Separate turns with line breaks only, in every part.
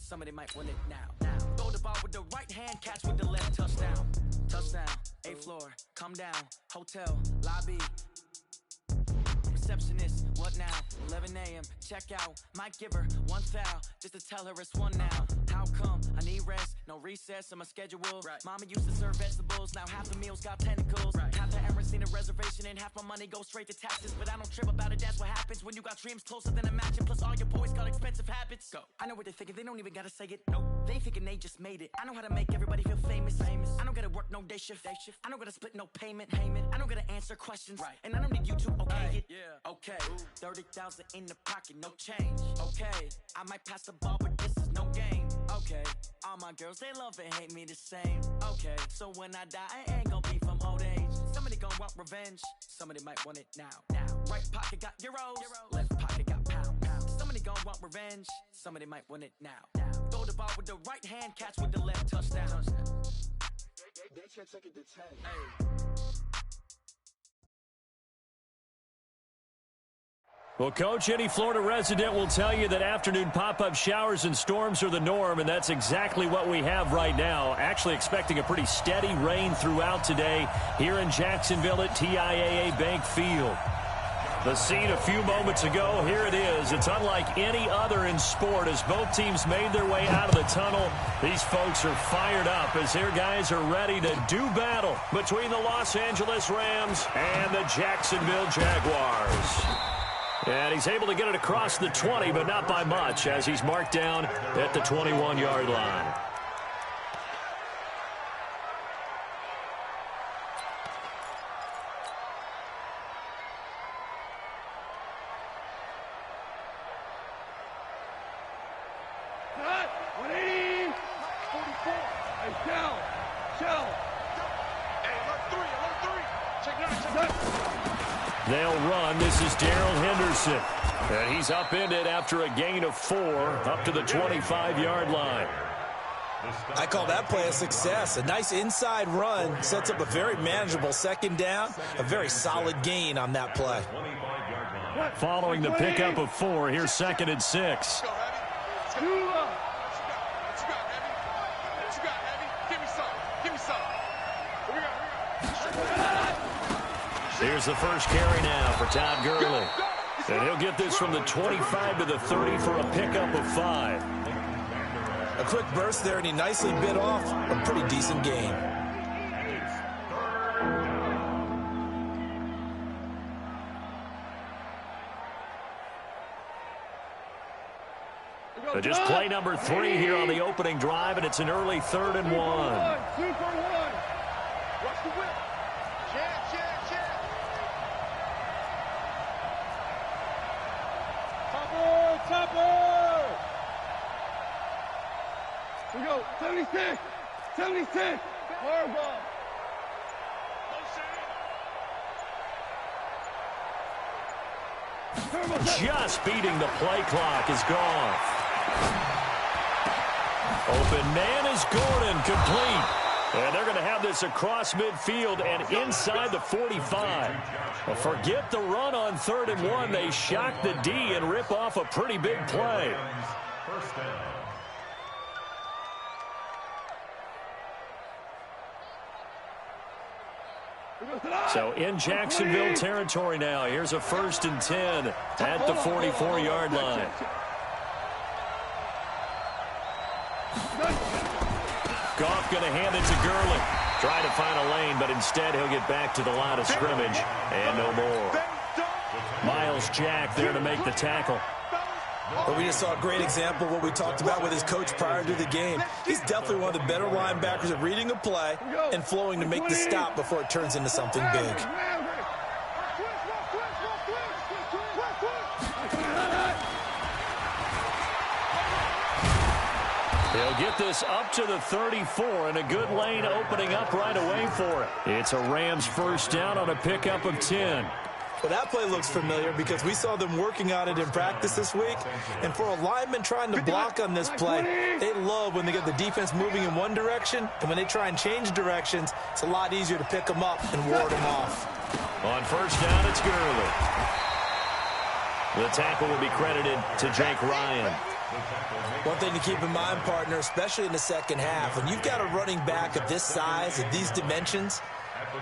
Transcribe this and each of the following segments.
somebody might win it now. Throw the ball with the right hand, catch with the left, touchdown. Touchdown, 8th floor, come down, hotel, lobby. Receptionist, what now? 11 a.m., check out. Might give her one foul, just to tell her it's one now. How come? I need rest, no recess in my schedule. Right. Mama used to serve vegetables, now half the meals got tentacles. Right. Half the errands need a reservation and half my money goes straight to taxes. But I don't trip about it, that's what happens when you got dreams closer than a match. And plus all your boys got expensive habits. Go. I know what they're thinking, they don't even gotta say it. Nope. They thinking they just made it. I know how to make everybody feel famous. I don't gotta work no day shift. I don't gotta split no payment. I don't gotta answer questions. Right. And I don't need you to okay it. Yeah. Okay, 30,000 in the pocket, no change. Okay, I might pass the ball, but this is no game. Okay, all my girls, they love and hate me the same. Okay, so when I die, I ain't gonna be from old age. Somebody gon' want revenge, somebody might want it now. Right pocket got euros, left pocket got pounds. Somebody gon' want revenge, somebody might want it now. Throw the ball with the right hand, catch with the left, touchdown. They check it to 10. Hey.
Well, Coach, any Florida resident will tell you that afternoon pop-up showers and storms are the norm, and that's exactly what we have right now. Actually expecting a pretty steady rain throughout today here in Jacksonville at TIAA Bank Field. The scene a few moments ago, here it is. It's unlike any other in sport as both teams made their way out of the tunnel. These folks are fired up as their guys are ready to do battle between the Los Angeles Rams and the Jacksonville Jaguars. And he's able to get it across the 20, but not by much, as he's marked down at the 21-yard line.
Cut! 180! 44! Hey, shell! Hey, alert 3! Check it out,
They'll run. This is Darrell Henderson. And he's upended after a gain of 4 up to the 25-yard line.
I call that play a success. A nice inside run sets up a very manageable second down. A very solid gain on that play.
Following the pickup of 4, here's 2nd and 6. Here's the first carry now for Todd Gurley. And he'll get this from the 25 to the 30 for a pickup of 5.
A quick burst there, and he nicely bit off a pretty decent gain.
So just play number 3 here on the opening drive, and it's an early 3rd and 1.
2 for 1. Watch the whip. Check. Topper! We go, 76! Hard ball.
Just beating the play clock is gone. Open man is Gordon, complete. And they're going to have this across midfield and inside the 45. Well, forget the run on 3rd and 1. They shock the D and rip off a pretty big play. So in Jacksonville territory now. Here's a 1st and 10 at the 44-yard line. Goff going to hand it to Gurley. Try to find a lane, but instead he'll get back to the line of scrimmage and no more. Miles Jack there to make the tackle.
Well, we just saw a great example of what we talked about with his coach prior to the game. He's definitely one of the better linebackers at reading a play and flowing to make the stop before it turns into something big.
He'll get this up to the 34, and a good lane opening up right away for it. It's a Rams first down on a pickup of 10.
Well, that play looks familiar because we saw them working on it in practice this week. And for a lineman trying to block on this play, they love when they get the defense moving in one direction. And when they try and change directions, it's a lot easier to pick them up and ward them off.
On first down, it's Gurley. The tackle will be credited to Jake Ryan.
One thing to keep in mind, partner, especially in the second half, when you've got a running back of this size, of these dimensions,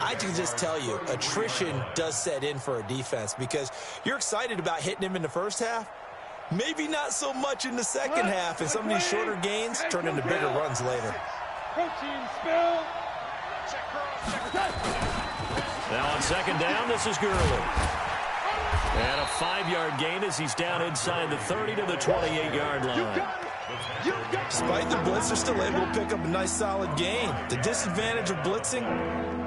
I can just tell you, attrition does set in for a defense because you're excited about hitting him in the first half. Maybe not so much in the second half, and some of these shorter gains turn into bigger runs later.
Protein spill.
Now on second down, this is Gurley. And a 5-yard gain as he's down inside the 30 to the 28-yard line.
Despite the blitz, they're still able to pick up a nice solid gain. The disadvantage of blitzing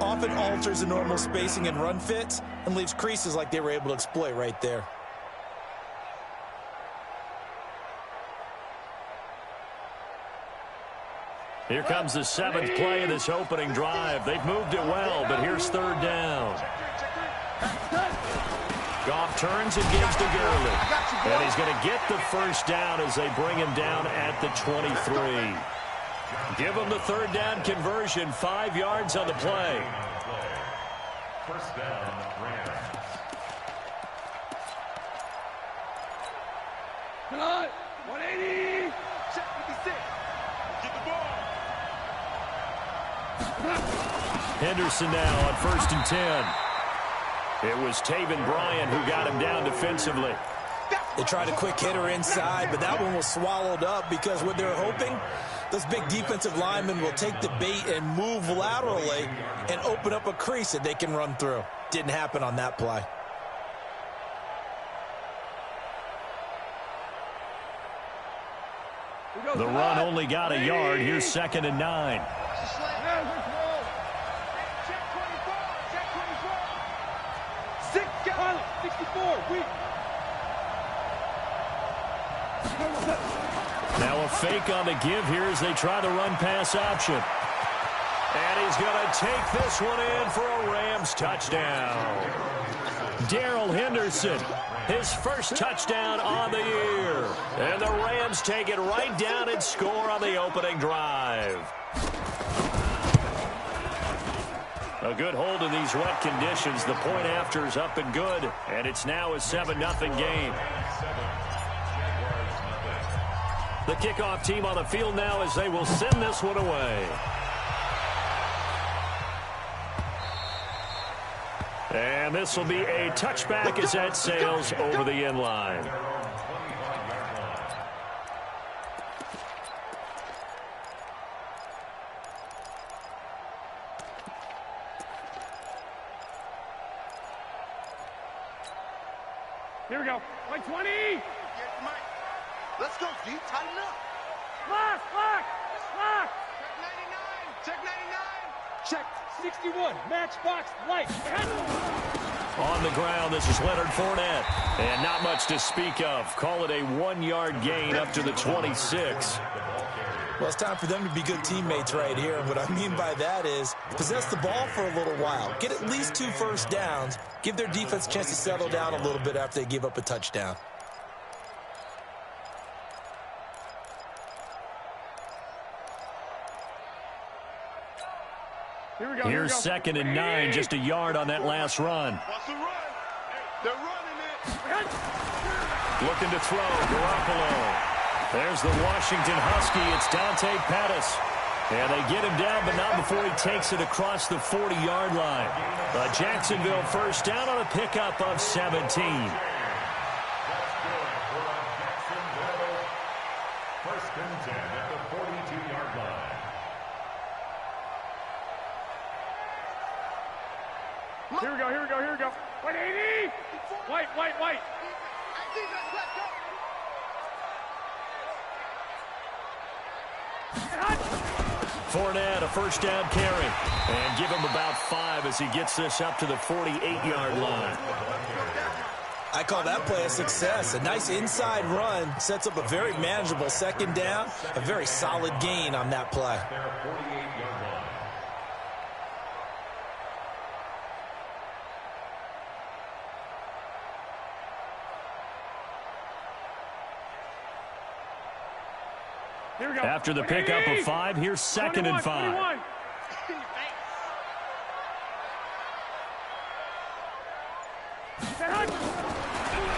often alters the normal spacing and run fits and leaves creases like they were able to exploit right there.
Here comes the 7th play of this opening drive. They've moved it well, but here's third down. Goff turns and gives to Gurley. And he's going to get the first down as they bring him down at the 23. Give him the third down conversion, 5 yards on the play.
First down, Rams.
Cut. 180. Check 56. Get the ball.
Henderson now on 1st and 10. It was Taven Bryan who got him down defensively.
They tried a quick hitter inside, but that one was swallowed up because what they're hoping, those big defensive linemen will take the bait and move laterally and open up a crease that they can run through. Didn't happen on that play.
The run only got a yard. Here's 2nd and 9. Now a fake on the give here as they try the run-pass option. And he's going to take this one in for a Rams touchdown. Darrell Henderson, his first touchdown on the year. And the Rams take it right down and score on the opening drive. A good hold in these wet conditions. The point after is up and good. And it's now a 7-0 game. The kickoff team on the field now as they will send this one away. And this will be a touchback as that sails over the end line.
Here we go. 120.
Let's go, D. Tighten up.
Lock, lock, lock.
Check 99. Check 99.
Check 61. Matchbox light.
On the ground, this is Leonard Fournette. And not much to speak of. Call it a 1-yard gain up to the 26.
Well, it's time for them to be good teammates right here. And what I mean by that is possess the ball for a little while. Get at least 2 first downs. Give their defense a chance to settle down a little bit after they give up a touchdown.
Here we go.
Here's 2nd and 9, just a yard on that last run.
What's the run? They're running it.
Looking to throw, Garoppolo. There's the Washington Husky. It's Dante Pettis. And they get him down, but not before he takes it across the 40-yard line. A Jacksonville first down on a pickup of 17.
First and 10 at the 42-yard line.
Here we go, here we go, here we go. 180. White, white, white.
Fournette, a first down carry. And give him about 5 as he gets this up to the 48-yard line.
I call that play a success. A nice inside run sets up a very manageable second down. A very solid gain on that play.
Here we go.
After the pickup of 5, here's 2nd and 5.
21.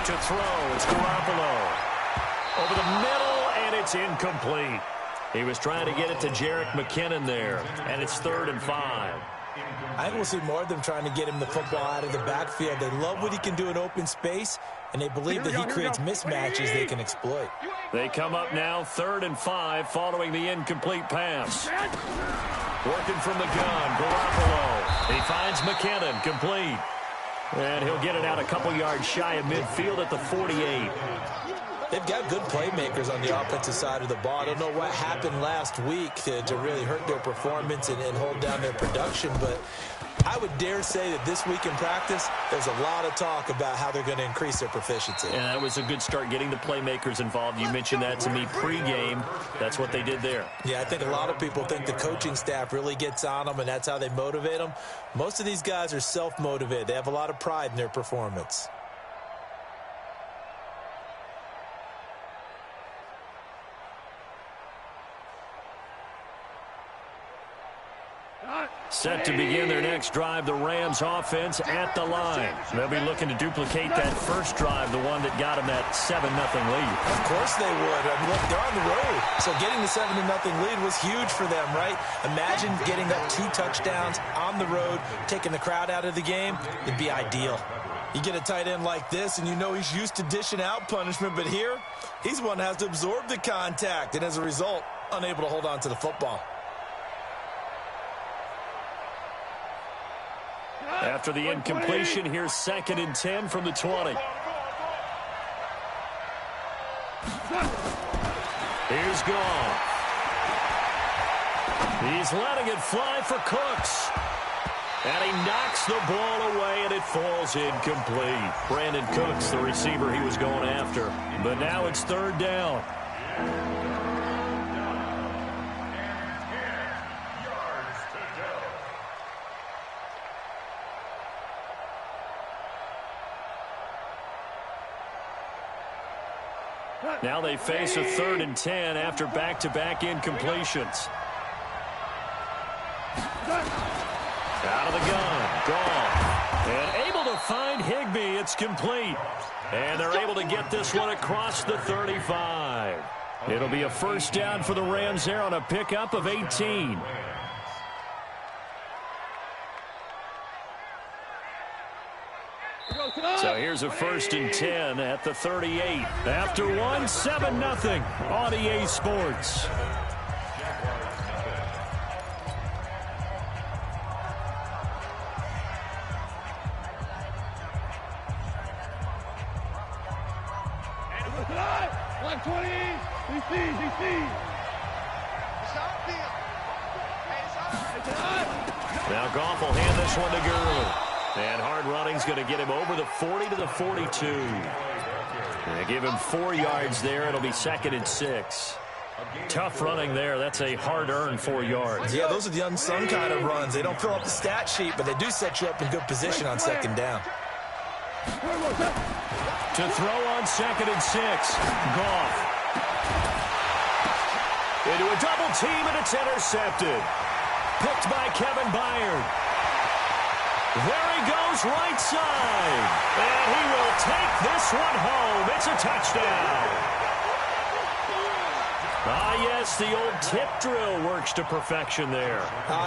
To throw, it's Garoppolo. Over the middle, and it's It's incomplete. He was trying to get it to Jerick McKinnon there, and it's 3rd and 5.
I think we'll see more of them trying to get him the football out of the backfield. They love what he can do in open space, and they believe that he creates mismatches they can exploit.
They come up now 3rd and 5 following the incomplete pass. Working from the gun, Garoppolo. He finds McKinnon, complete. And he'll get it out a couple yards shy of midfield at the 48.
They've got good playmakers on the offensive side of the ball. I don't know what happened last week to really hurt their performance and hold down their production, but I would dare say that this week in practice, there's a lot of talk about how they're going to increase their proficiency.
And that was a good start, getting the playmakers involved. You mentioned that to me pregame. That's what they did there.
Yeah, I think a lot of people think the coaching staff really gets on them, and that's how they motivate them. Most of these guys are self-motivated. They have a lot of pride in their performance.
Set to begin their next drive, the Rams offense at the line. They'll be looking to duplicate that first drive, the one that got them that 7-0 lead.
Of course they would. I mean, look, they're on the road. So getting the 7-0 lead was huge for them, right? Imagine getting up 2 touchdowns on the road, taking the crowd out of the game. It'd be ideal. You get a tight end like this, and you know he's used to dishing out punishment, but here, he's one that has to absorb the contact, and as a result, unable to hold on to the football.
After the incompletion, here's 2nd and 10 from the 20. Here's Goff. He's letting it fly for Cooks. And he knocks the ball away, and it falls incomplete. Brandon Cooks, the receiver he was going after. But now it's 3rd down. Now they face a 3rd and 10 after back-to-back incompletions. Out of the gun, Goff. And able to find Higbee. It's complete. And they're able to get this one across the 35. It'll be a 1st down for the Rams there on a pickup of 18. So here's a 1st and 10 at the 38. After one, 7-0 on EA Sports. Now Goff will hand this one to Gurley. And hard running's going to get him over the 40 to the 42. They give him 4 yards there. It'll be 2nd and 6. Tough running there. That's a hard-earned 4 yards.
Yeah, those are the unsung kind of runs. They don't fill up the stat sheet, but they do set you up in good position on 2nd down.
To throw on 2nd and 6. Goff. Into a double team, and it's intercepted. Picked by Kevin Byard. There he goes, right side. And he will take this one home. It's a touchdown. Ah, yes, the old tip drill works to perfection there.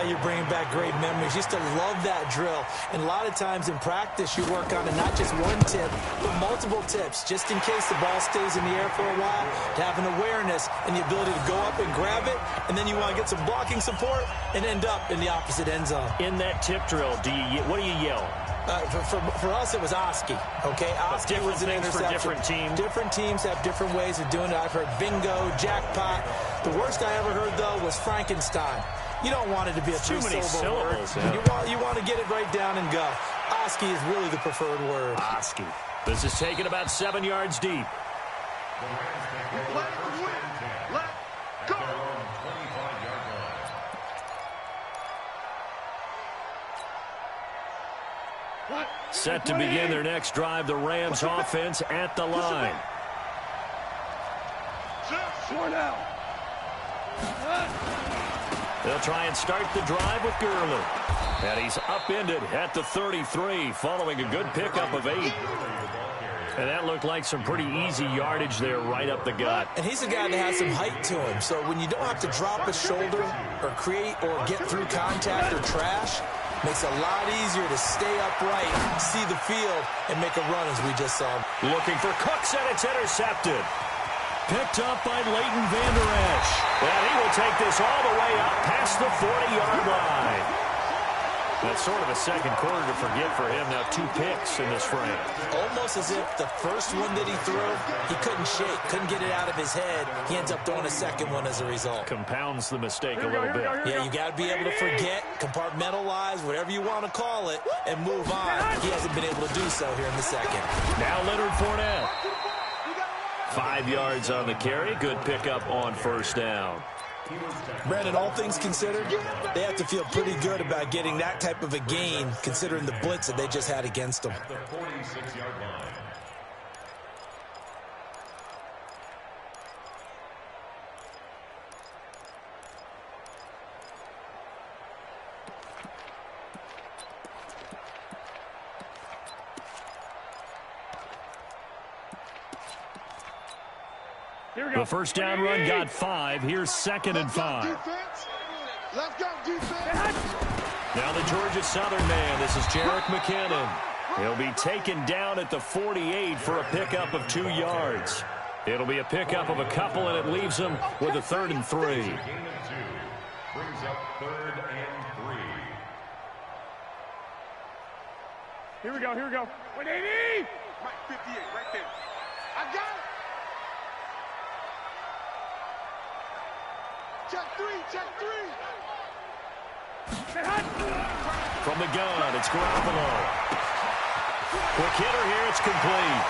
You're bringing back great memories. Used to love that drill. And a lot of times in practice, you work on it, not just one tip, but multiple tips, just in case the ball stays in the air for a while, to have an awareness and the ability to go up and grab it, and then you want to get some blocking support and end up in the opposite end zone.
In that tip drill, what do you yell?
For us, it was Oski. Okay, Oski was an interception.
For different teams.
Different teams have different ways of doing it. I've heard bingo, jackpot. The worst I ever heard, though, was Frankenstein. You don't want it to be a three-syllable word. Yeah. You want to get it right down and go. Oski is really the preferred word.
Oski. This is taken about 7 yards deep.
Let's go.
Set to begin their next drive, the Rams offense at the line. They'll try and start the drive with Gurley. And he's upended at the 33 following a good pickup of 8. And that looked like some pretty easy yardage there right up the gut.
And he's a guy that has some height to him, so when you don't have to drop a shoulder or create or get through contact or trash, makes it a lot easier to stay upright, see the field, and make a run as we just saw.
Looking for Cooks, and it's intercepted. Picked up by Leighton Vander Esch. And he will take this all the way up past the 40-yard line. That's sort of a second quarter to forget for him. Now 2 picks in this frame.
Almost as if the first one that he threw, he couldn't shake, couldn't get it out of his head. He ends up throwing a second one as a result.
Compounds the mistake a little bit.
Yeah, you got to be able to forget, compartmentalize, whatever you want to call it, and move on. He hasn't been able to do so here in the second.
Now Leonard Fournette. 5 yards on the carry. Good pickup on first down.
Brandon, all things considered, they have to feel pretty good about getting that type of a gain, considering the blitz that they just had against them.
The 46-yard line.
The first down run got 5. Here's 2nd and 5.
Let's go, defense.
Now the Georgia Southern man. This is Jerick McKinnon. He'll be taken down at the 48 for a pickup of 2 yards. It'll be a pickup of a couple, and it leaves him with a 3rd and 3.
Gain of 2. Brings up 3rd and 3.
Here we go. 180. Mike, 58, right there. I got it. Check 3.
From the gun, it's Garoppolo. Quick hitter here, it's complete.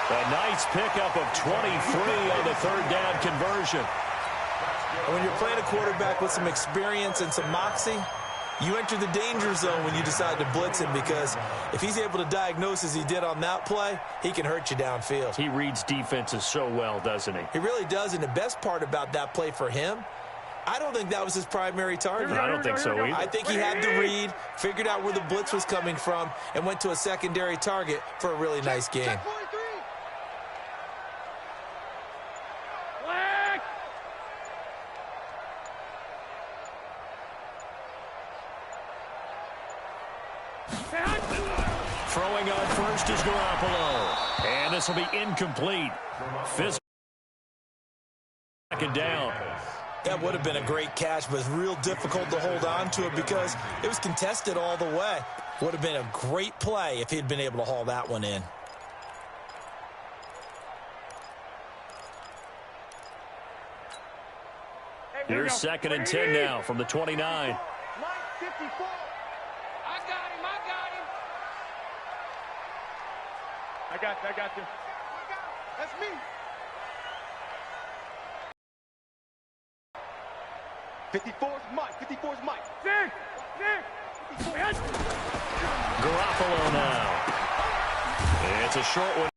A nice pickup of 23 on the 3rd down conversion.
And when you're playing a quarterback with some experience and some moxie, you enter the danger zone when you decide to blitz him, because if he's able to diagnose as he did on that play, he can hurt you downfield.
He reads defenses so well, doesn't he?
He really does, and the best part about that play for him, I don't think that was his primary target.
I don't think so either.
I think he had the read, figured out where the blitz was coming from, and went to a secondary target for a really nice game.
Throwing on first is Garoppolo. And this will be incomplete. Second down.
That would have been a great catch, but it's real difficult to hold on to it because it was contested all the way. Would have been a great play if he'd been able to haul that one in.
Here's 2nd and 10 now from the 29.
Mike, 54. I got him. I got you. That's me. 54's Mike. 54's Mike. Nick.
Garoppolo now. It's a short one.